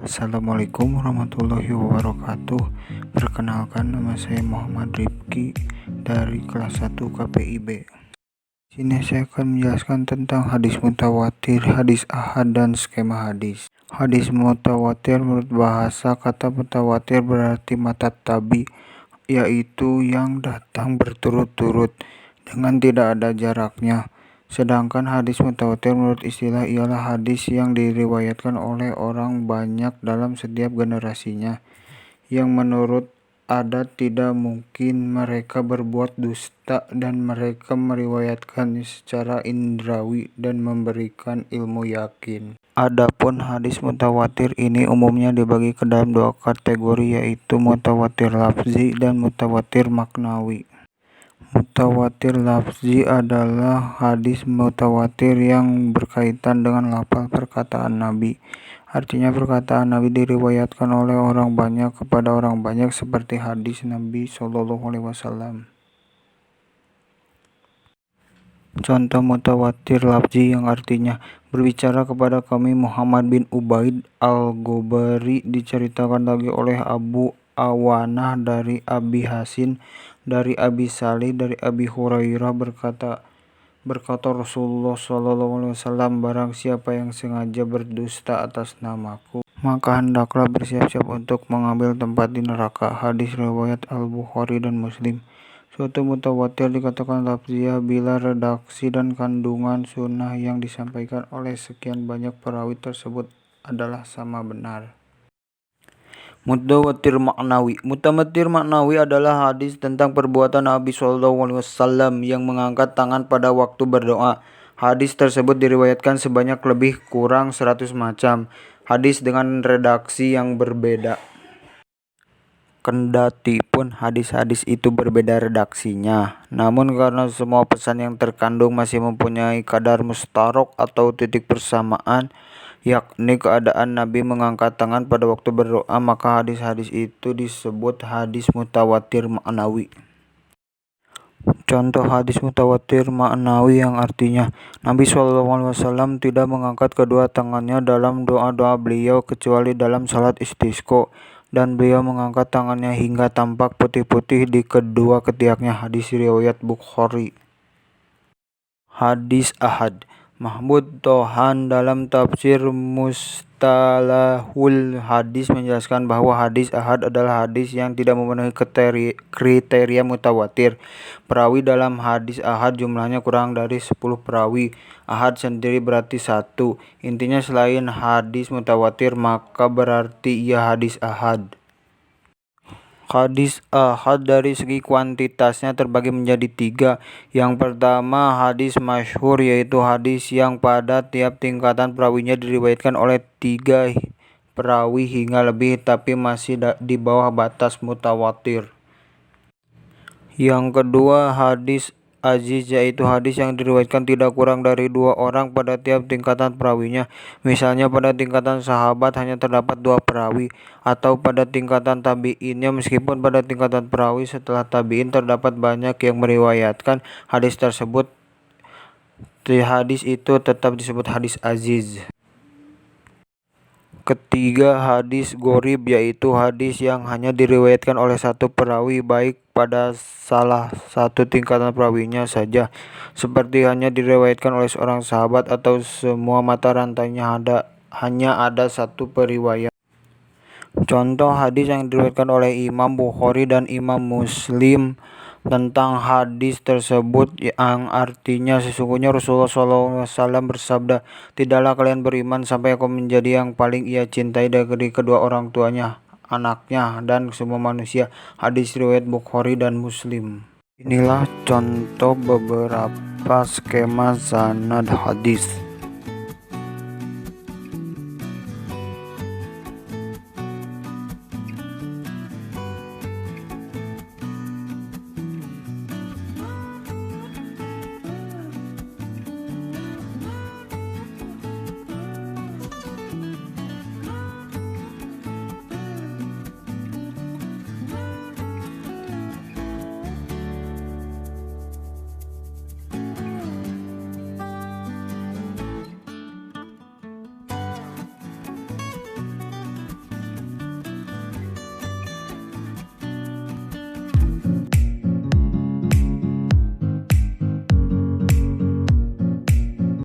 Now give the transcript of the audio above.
Assalamualaikum warahmatullahi wabarakatuh. Perkenalkan, nama saya Muhammad Rifki dari kelas 1 KPIB. Sini saya akan menjelaskan tentang hadis mutawatir, hadis ahad, dan skema hadis. Hadis mutawatir menurut bahasa kata mutawatir berarti matatabi, yaitu yang datang berturut-turut dengan tidak ada jaraknya. Sedangkan hadis mutawatir menurut istilah ialah hadis yang diriwayatkan oleh orang banyak dalam setiap generasinya, yang menurut adat tidak mungkin mereka berbuat dusta, dan mereka meriwayatkan secara indrawi dan memberikan ilmu yakin. Adapun hadis mutawatir ini umumnya dibagi ke dalam dua kategori, yaitu mutawatir lafzi dan mutawatir maknawi. Mutawatir lafzi adalah hadis mutawatir yang berkaitan dengan lafal perkataan Nabi. Artinya perkataan Nabi diriwayatkan oleh orang banyak kepada orang banyak, seperti hadis Nabi SAW. Contoh mutawatir lafzi yang artinya, berbicara kepada kami Muhammad bin Ubaid al-Ghobari diceritakan lagi oleh Abu Awanah dari Abi Hasin, dari Abi Salih, dari Abi Hurairah berkata Rasulullah SAW, barang siapa yang sengaja berdusta atas namaku, maka hendaklah bersiap-siap untuk mengambil tempat di neraka. Hadis riwayat Al-Bukhari dan Muslim. Suatu mutawatir dikatakan lafziyah bila redaksi dan kandungan sunnah yang disampaikan oleh sekian banyak perawi tersebut adalah sama benar. Mutawatir maknawi. Mutawatir maknawi adalah hadis tentang perbuatan Nabi SAW yang mengangkat tangan pada waktu berdoa. Hadis tersebut diriwayatkan sebanyak lebih kurang 100 macam hadis dengan redaksi yang berbeda. Kendati pun hadis-hadis itu berbeda redaksinya, namun karena semua pesan yang terkandung masih mempunyai kadar mustarok atau titik persamaan, yakni keadaan Nabi mengangkat tangan pada waktu berdoa, maka hadis-hadis itu disebut hadis mutawatir maknawi. Contoh hadis mutawatir maknawi yang artinya, Nabi SAW tidak mengangkat kedua tangannya dalam doa-doa beliau kecuali dalam salat istisqa, dan beliau mengangkat tangannya hingga tampak putih-putih di kedua ketiaknya. Hadis riwayat Bukhari. Hadis ahad. Mahmud Tohan dalam tafsir Mustalahul Hadis menjelaskan bahwa hadis ahad adalah hadis yang tidak memenuhi kriteria mutawatir. Perawi dalam hadis ahad jumlahnya kurang dari 10 perawi. Ahad sendiri berarti satu. Intinya selain hadis mutawatir maka berarti ia hadis ahad. Hadis ahad dari segi kuantitasnya terbagi menjadi 3. Yang pertama hadis masyhur, yaitu hadis yang pada tiap tingkatan perawinya diriwayatkan oleh 3 perawi hingga lebih, tapi masih di bawah batas mutawatir. Yang kedua hadis aziz, yaitu hadis yang diriwayatkan tidak kurang dari 2 orang pada tiap tingkatan perawinya. Misalnya pada tingkatan sahabat hanya terdapat 2 perawi, atau pada tingkatan tabi'innya meskipun pada tingkatan perawi setelah tabi'in terdapat banyak yang meriwayatkan hadis tersebut, hadis itu tetap disebut hadis aziz. Ketiga hadis gorib, yaitu hadis yang hanya diriwayatkan oleh 1 perawi baik pada salah satu tingkatan perawinya saja, seperti hanya diriwayatkan oleh seorang sahabat atau semua mata rantainya hanya ada 1 periwayat. Contoh hadis yang diriwayatkan oleh Imam Bukhari dan Imam Muslim tentang hadis tersebut yang artinya, sesungguhnya Rasulullah SAW bersabda, tidaklah kalian beriman sampai aku menjadi yang paling ia cintai dari kedua orang tuanya, anaknya, dan semua manusia. Hadis riwayat Bukhari dan Muslim. Inilah contoh beberapa skema sanad hadis.